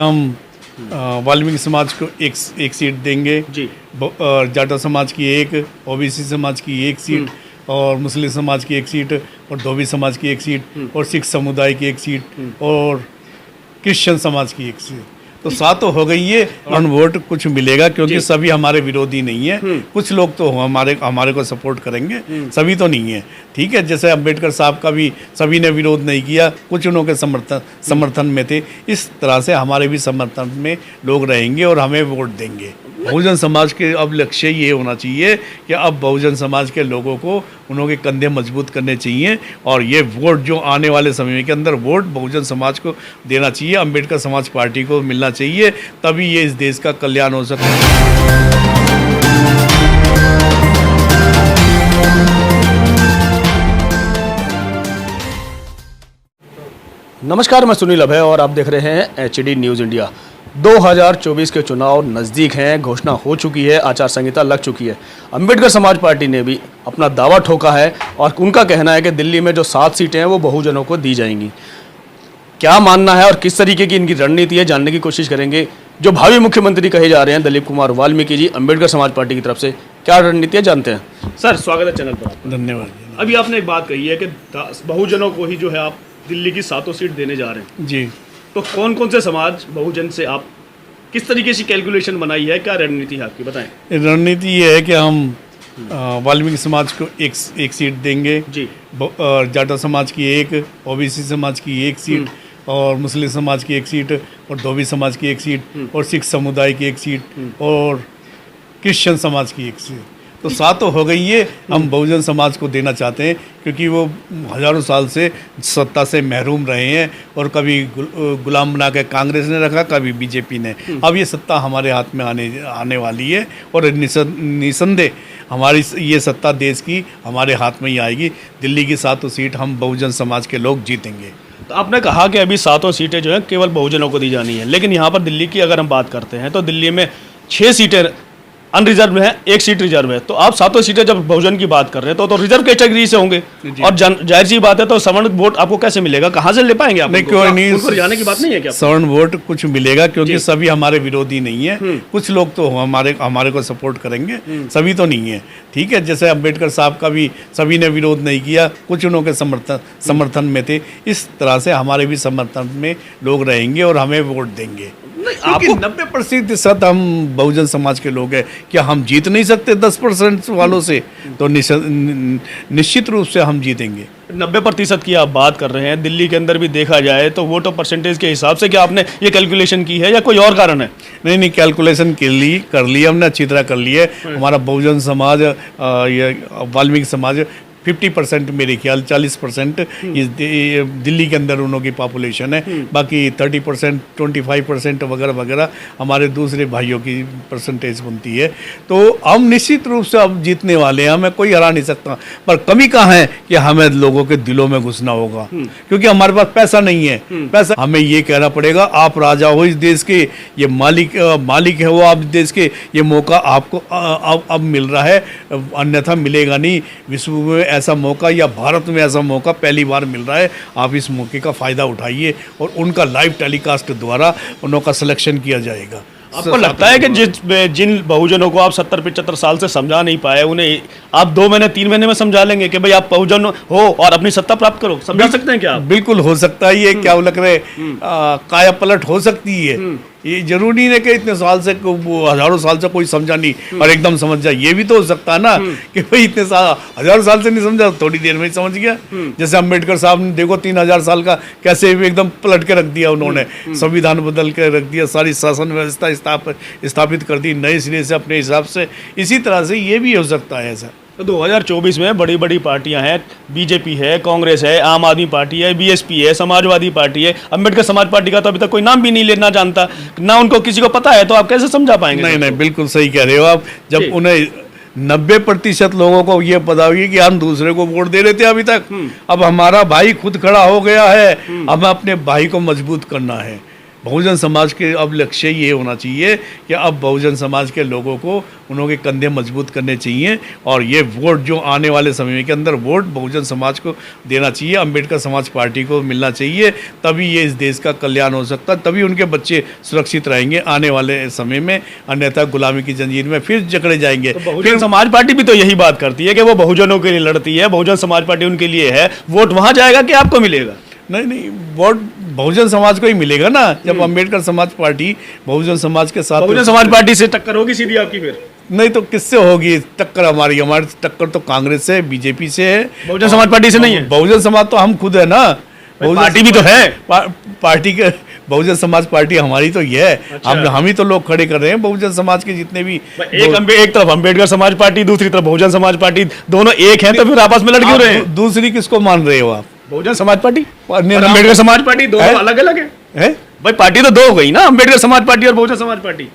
हम वाल्मीकि समाज को एक सीट देंगे जी। जाटा समाज की एक, ओबीसी समाज की एक सीट और मुस्लिम समाज की एक सीट और धोबी समाज की एक सीट और सिख समुदाय की एक सीट और क्रिश्चियन समाज की एक सीट। तो 7 तो हो गई है। और वोट कुछ मिलेगा क्योंकि सभी हमारे विरोधी नहीं है। कुछ लोग तो हमारे को सपोर्ट करेंगे, सभी तो नहीं है। ठीक है, जैसे अम्बेडकर साहब का भी सभी ने विरोध नहीं किया, कुछ उन्हों के समर्थन में थे। इस तरह से हमारे भी समर्थन में लोग रहेंगे और हमें वोट देंगे। बहुजन समाज के अब लक्ष्य ये होना चाहिए कि अब बहुजन समाज के लोगों को उन्होंने कंधे मजबूत करने चाहिए और ये वोट जो आने वाले समय के अंदर वोट बहुजन समाज को देना चाहिए, अम्बेडकर समाज पार्टी को मिलना चाहिए, तभी ये इस देश का कल्याण हो सकता है। नमस्कार, मैं सुनील अभय और आप देख रहे हैं HD न्यूज़ इंडिया। 2024 के चुनाव नज़दीक हैं, घोषणा हो चुकी है, आचार संहिता लग चुकी है। अम्बेडकर समाज पार्टी ने भी अपना दावा ठोका है और उनका कहना है कि दिल्ली में जो 7 सीटें हैं वो बहुजनों को दी जाएंगी। क्या मानना है और किस तरीके की इनकी रणनीति है, जानने की कोशिश करेंगे। जो भावी मुख्यमंत्री कहे जा रहे हैं दिलीप कुमार वाल्मीकि जी, अम्बेडकर समाज पार्टी की तरफ से क्या रणनीति है, जानते हैं। सर, स्वागत है चैनल पर। धन्यवाद। अभी आपने एक बात कही है कि बहुजनों को ही जो है आप दिल्ली की 7 सीट देने जा रहे हैं जी। तो कौन कौन से समाज बहुजन से आप किस तरीके से कैलकुलेशन बनाई है, क्या रणनीति है आपकी, बताएं। रणनीति ये है कि हम वाल्मीकि समाज को एक सीट देंगे जी। जाटा समाज की एक, ओबीसी समाज की एक सीट और मुस्लिम समाज की एक सीट और धोबी समाज की एक सीट और सिख समुदाय की एक सीट और क्रिश्चियन समाज की एक सीट। तो 7 तो हो गई है। हम बहुजन समाज को देना चाहते हैं क्योंकि वो हज़ारों साल से सत्ता से महरूम रहे हैं और कभी गुलाम बना के कांग्रेस ने रखा, कभी बीजेपी ने। अब ये सत्ता हमारे हाथ में आने वाली है और निसंदेह हमारी ये सत्ता देश की हमारे हाथ में ही आएगी। दिल्ली की 7 सीट हम बहुजन समाज के लोग जीतेंगे। तो आपने कहा कि अभी 7 सीटें जो हैं केवल बहुजनों को दी जानी है, लेकिन यहाँ पर दिल्ली की अगर हम बात करते हैं तो दिल्ली में 6 सीटें अनरिजर्व है, 1 सीट रिजर्व है। तो आप 7 सीटें जब बहुजन की बात कर रहे हैं तो रिजर्व कैटेगरी से होंगे और जाहिर सी बात है, तो सवर्ण वोट आपको कैसे मिलेगा, कहाँ से ले पाएंगे आप? नहीं, क्यों नहीं, जाने की बात नहीं है क्या? सवर्ण वोट कुछ मिलेगा क्योंकि सभी हमारे विरोधी नहीं है। कुछ लोग तो हमारे को सपोर्ट करेंगे, सभी तो नहीं है। ठीक है, जैसे अम्बेडकर साहब का भी सभी ने विरोध नहीं किया, कुछ उन्हों के समर्थन में थे। इस तरह से हमारे भी समर्थन में लोग रहेंगे और हमें वोट देंगे। आपको 90% हम बहुजन समाज के लोग हैं, क्या हम जीत नहीं सकते 10% वालों से? तो निश्चित रूप से हम जीतेंगे। 90% की आप बात कर रहे हैं, दिल्ली के अंदर भी देखा जाए तो वोट परसेंटेज के हिसाब से क्या आपने ये कैलकुलेशन की है या कोई और कारण है? नहीं, कैलकुलेशन कर ली हमने, अच्छी तरह कर ली है। हमारा बहुजन समाज, ये वाल्मीकि समाज 50% मेरे ख्याल, 40% इस दिल्ली के अंदर उन्हों की पॉपुलेशन है। बाकी 30%, 25% वगैरह वगैरह हमारे दूसरे भाइयों की परसेंटेज बनती है। तो हम निश्चित रूप से अब जीतने वाले हैं, हमें कोई हरा नहीं सकता। पर कमी कहाँ है कि हमें लोगों के दिलों में घुसना होगा, क्योंकि हमारे पास पैसा नहीं है। पैसा हमें ये कहना पड़ेगा, आप राजा हो इस देश के, ये मालिक है वो आप देश के, ये मौका आपको अब मिल रहा है, अन्यथा मिलेगा नहीं। विश्व में ऐसा मौका या भारत में ऐसा मौका पहली बार मिल रहा है। आप इस मौके का फ़ायदा उठाइए और उनका लाइव टेलीकास्ट द्वारा उनका सिलेक्शन किया जाएगा। आपको लगता है कि जिन बहुजनों को आप 70-75 साल से समझा नहीं पाए, उन्हें आप 2 महीने 3 महीने में समझा लेंगे कि भाई आप बहुजन हो और अपनी सत्ता प्राप्त करो? समझा सकते हैं क्या आप? बिल्कुल हो सकता है। ये क्या लग रहे काया पलट हो सकती है। ये जरूरी नहीं कि इतने साल से, हजारों साल से कोई समझा नहीं और एकदम समझ जाए। ये भी तो हो सकता है ना कि भाई इतने हजारों साल से नहीं समझा, थोड़ी देर में ही समझ गया। जैसे अम्बेडकर साहब ने देखो 3000 साल का कैसे एकदम पलट के रख दिया उन्होंने, संविधान बदल के रख दिया, सारी शासन व्यवस्था स्थापित कर दी नए सिरे से अपने हिसाब से। इसी तरह से ये भी हो सकता है ऐसा। तो 2024 में बड़ी बड़ी पार्टियां हैं, बीजेपी है, कांग्रेस है, आम आदमी पार्टी है, बीएसपी है, समाजवादी पार्टी है। अम्बेडकर समाज पार्टी का तो अभी तक कोई नाम भी नहीं लेना जानता, ना उनको किसी को पता है, तो आप कैसे समझा पाएंगे? नहीं, बिल्कुल सही कह रहे हो आप। जब उन्हें 90% लोगों को ये पता हुई कि हम दूसरे को वोट दे रहे थे अभी तक, अब हमारा भाई खुद खड़ा हो गया है, हमें अपने भाई को मजबूत करना है। बहुजन समाज के अब लक्ष्य ये होना चाहिए कि अब बहुजन समाज के लोगों को उनके कंधे मजबूत करने चाहिए और ये वोट जो आने वाले समय के अंदर वोट बहुजन समाज को देना चाहिए, अंबेडकर समाज पार्टी को मिलना चाहिए, तभी ये इस देश का कल्याण हो सकता है, तभी उनके बच्चे सुरक्षित रहेंगे आने वाले समय में, अन्यथा गुलामी की जंजीर में फिर जकड़े जाएंगे। तो बहुजन समाज पार्टी भी तो यही बात करती है कि वो बहुजनों के लिए लड़ती है, बहुजन समाज पार्टी उनके लिए है, वोट वहां जाएगा कि आपको मिलेगा? नहीं, वोट बहुजन समाज को ही मिलेगा ना, जब अंबेडकर समाज पार्टी बहुजन समाज के साथ। बहुजन समाज पार्टी से टक्कर होगी सीधी आपकी फिर? नहीं तो किससे होगी टक्कर? हमारी टक्कर तो कांग्रेस से, बीजेपी से है, बहुजन समाज पार्टी से नहीं है। बहुजन समाज तो हम खुद है ना, पार्टी भी तो है। पार्टी के बहुजन समाज पार्टी हमारी तो ये है। अच्छा। हम ही तो लोग खड़े कर रहे हैं बहुजन समाज के जितने भी। एक तरफ अंबेडकर समाज पार्टी, दूसरी तरफ बहुजन समाज पार्टी, दोनों एक हैं, तो फिर आपस में लड़ क्यों रहे हैं? दूसरी किसको मान रहे हो आप? बहुजन समाज पार्टी और नाम- अंबेडकर समाज पार्टी दोनों अलग अलग है भाई। पार्टी तो दो हो गई ना, अंबेडकर समाज पार्टी और बहुजन समाज पार्टी।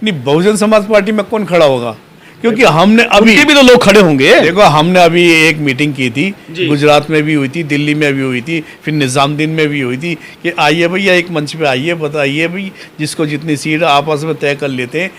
नहीं, बहुजन समाज पार्टी में कौन खड़ा होगा? क्योंकि हमने अभी उनके भी तो लोग खड़े होंगे। देखो, हमने अभी एक मीटिंग की थी, जी। गुजरात में भी हुई थी, दिल्ली में भी हुई थी, फिर निजामुद्दीन में भी हुई थी कि आइए भैया एक मंच पे आइए, बताइए भाई जिसको जितनी सीट आपस में तय कर लेते हैं,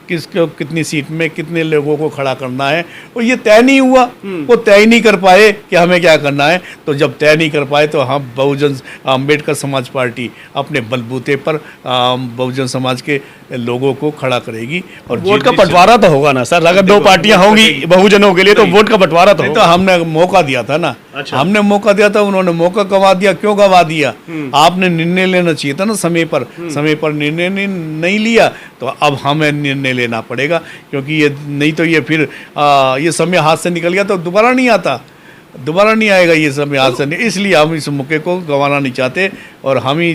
किसको कितनी सीट में कितने लोगों को खड़ा करना है। और ये तय नहीं हुआ, वो तय नहीं कर पाए कि हमें क्या करना है। तो जब तय नहीं कर पाए तो हम बहुजन अंबेडकर समाज पार्टी अपने बलबूते पर बहुजन समाज के लोगों को खड़ा करेगी। और वोट का बंटवारा तो होगा ना सर, अगर दो पार्टियां होंगी बहुजनों के लिए तो वोट का बंटवारा तो नहीं, होगा। तो हमने मौका दिया था ना। अच्छा। हमने मौका दिया था, उन्होंने मौका गंवा दिया। क्यों गंवा दिया? आपने निर्णय लेना चाहिए था ना समय पर निर्णय नहीं लिया, तो अब हमें निर्णय लेना पड़ेगा, क्योंकि ये नहीं तो ये फिर ये समय हाथ से निकल गया तो दोबारा नहीं आता, दोबारा नहीं आएगा ये समय हाथ से। इसलिए हम इस मौके को गंवाना नहीं चाहते और हम ही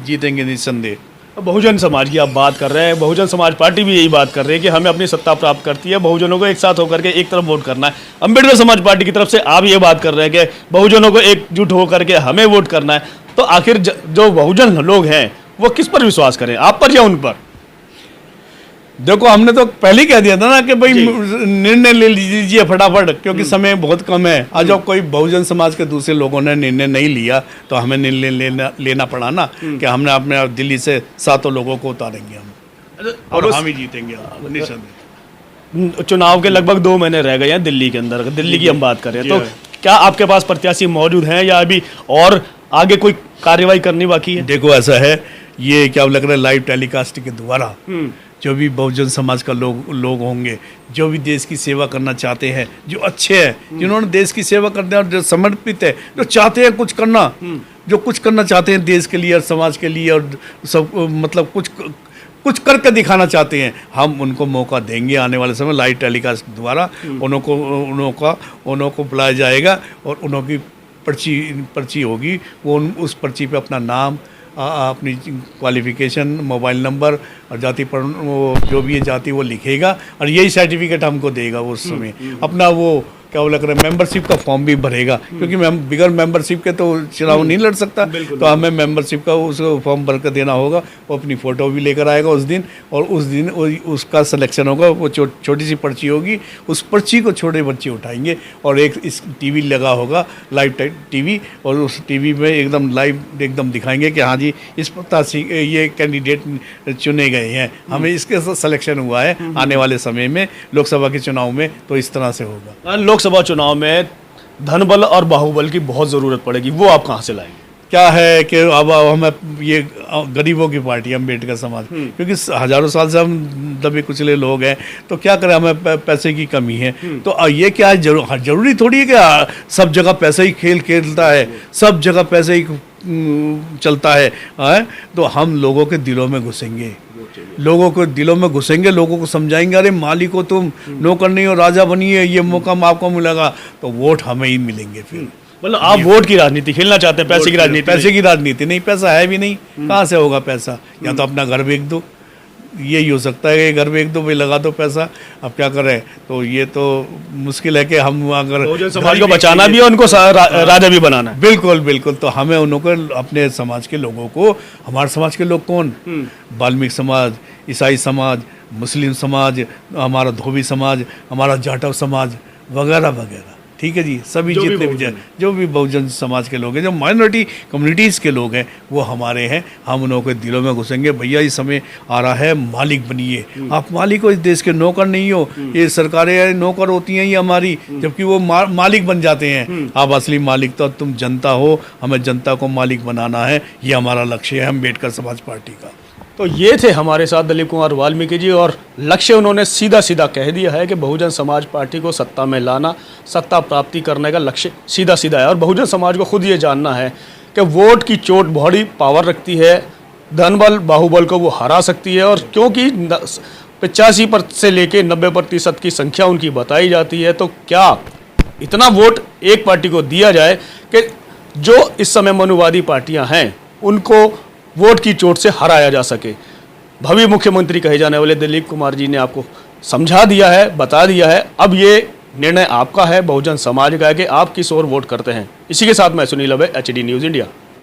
जीतेंगे निस्संदेह। बहुजन समाज की आप बात कर रहे हैं, बहुजन समाज पार्टी भी यही बात कर रही है कि हमें अपनी सत्ता प्राप्त करती है, बहुजनों को एक साथ होकर के एक तरफ वोट करना है। अंबेडकर समाज पार्टी की तरफ से आप ये बात कर रहे हैं कि बहुजनों को एकजुट होकर के हमें वोट करना है। तो आखिर जो बहुजन लोग हैं वो किस पर विश्वास करें, आप पर या उन पर? देखो, हमने तो पहले ही कह दिया था ना कि भाई निर्णय ले लीजिए फटाफट, क्योंकि समय बहुत कम है। आज जब कोई बहुजन समाज के दूसरे लोगों ने निर्णय नहीं लिया तो हमें निर्णय लेना पड़ा ना कि हमने अपने दिल्ली से 7 लोगों को उतारेंगे हम, और हम ही जीतेंगे निसंदेह। चुनाव के लगभग 2 महीने रह गए हैं दिल्ली के अंदर, दिल्ली की हम बात करें तो क्या आपके पास प्रत्याशी मौजूद हैं या अभी और आगे कोई कार्रवाई करनी बाकी है? देखो, ऐसा है, ये क्या लग रहा है, लाइव टेलीकास्ट के द्वारा जो भी बहुजन समाज का लोग होंगे, जो भी देश की सेवा करना चाहते हैं, जो अच्छे हैं, जिन्होंने देश की सेवा करते हैं और जो समर्पित है, जो चाहते हैं कुछ करना, जो कुछ करना चाहते हैं देश के लिए और समाज के लिए और सब, मतलब कुछ करके दिखाना चाहते हैं, हम उनको मौका देंगे आने वाले समय लाइव टेलीकास्ट द्वारा। उन्हों को बुलाया जाएगा और उन्हों की पर्ची होगी, वो उस पर्ची पे अपना नाम, अपनी क्वालिफिकेशन, मोबाइल नंबर और जाति पर वो जो भी है जाति वो लिखेगा और यही सर्टिफिकेट हमको देगा। वो उस समय अपना वो क्या वो लग रहा है मेंबरशिप का फॉर्म भी भरेगा, क्योंकि बिगर मेंबरशिप के तो चुनाव नहीं लड़ सकता, तो हमें मेंबरशिप का उसको फॉर्म भर कर देना होगा। वो अपनी फ़ोटो भी लेकर आएगा उस दिन, और उस दिन उसका सिलेक्शन होगा। वो छोटी सी पर्ची होगी, उस पर्ची को छोटे बच्चे उठाएंगे और एक इस टीवी लगा होगा, लाइव टीवी, और उस टीवी में एकदम लाइव एकदम दिखाएंगे कि हाँ जी इस प्रत्याशी ये कैंडिडेट चुने गए हैं, हमें इसके साथ सिलेक्शन हुआ है आने वाले समय में लोकसभा के चुनाव में। तो इस तरह से होगा। लोकसभा चुनाव में धनबल और बाहुबल की बहुत ज़रूरत पड़ेगी, वो आप कहाँ से लाएंगे? क्या है कि अब हमें ये गरीबों की पार्टी अंबेडकर समाज, क्योंकि हजारों साल से हम दबे कुचले लोग हैं, तो क्या करें, हमें पैसे की कमी है। तो ये क्या है, जरूरी थोड़ी है कि सब जगह पैसा ही खेलता है, सब जगह पैसे ही चलता है। तो हम लोगों के दिलों में घुसेंगे, लोगों को समझाएंगे, अरे मालिक को तुम नौकर नहीं हो, राजा बनिए, ये मौका आपको मिलेगा, तो वोट हमें ही मिलेंगे। फिर मतलब आप वोट की राजनीति खेलना चाहते हैं, पैसे की राजनीति नहीं, पैसा है भी नहीं, कहाँ से होगा पैसा? या तो अपना घर बेच दो, यही हो सकता है कि घर बेच दो भाई, लगा दो पैसा। अब क्या करें, तो ये तो मुश्किल है कि हम अगर समाज को बचाना भी है, उनको राजा भी बनाना है। बिल्कुल। तो हमें उनको अपने समाज के लोगों को, हमारे समाज के लोग कौन, वाल्मीकि समाज, ईसाई समाज, मुस्लिम समाज, हमारा धोबी समाज, हमारा जाटव समाज वगैरह वगैरह, ठीक है जी, सभी जो भी जितने भी बहुजन जो भी बहुजन समाज के लोग हैं, जो माइनॉरिटी कम्युनिटीज़ के लोग हैं, वो हमारे हैं। हम उन लोगों के दिलों में घुसेंगे। भैया इस समय आ रहा है, मालिक बनिए। आप मालिक हो, इस देश के नौकर नहीं हो। ये सरकारें नौकर होती हैं ये हमारी, जबकि वो मालिक बन जाते हैं। आप असली मालिक तो तुम जनता हो। हमें जनता को मालिक बनाना है, ये हमारा लक्ष्य है अम्बेडकर समाज पार्टी का। तो ये थे हमारे साथ दिलीप कुमार वाल्मीकि जी, और लक्ष्य उन्होंने सीधा सीधा कह दिया है कि बहुजन समाज पार्टी को सत्ता में लाना, सत्ता प्राप्ति करने का लक्ष्य सीधा सीधा है। और बहुजन समाज को खुद ये जानना है कि वोट की चोट बड़ी पावर रखती है, धनबल बाहुबल को वो हरा सकती है। और क्योंकि 85% से लेके 90% की संख्या उनकी बताई जाती है, तो क्या इतना वोट एक पार्टी को दिया जाए कि जो इस समय मनुवादी पार्टियां हैं उनको वोट की चोट से हराया जा सके। भव्य मुख्यमंत्री कहे जाने वाले दिलीप कुमार जी ने आपको समझा दिया है, बता दिया है। अब ये निर्णय आपका है, बहुजन समाज का है कि आप किस ओर वोट करते हैं। इसी के साथ मैं सुनील अभय, HD न्यूज़ इंडिया।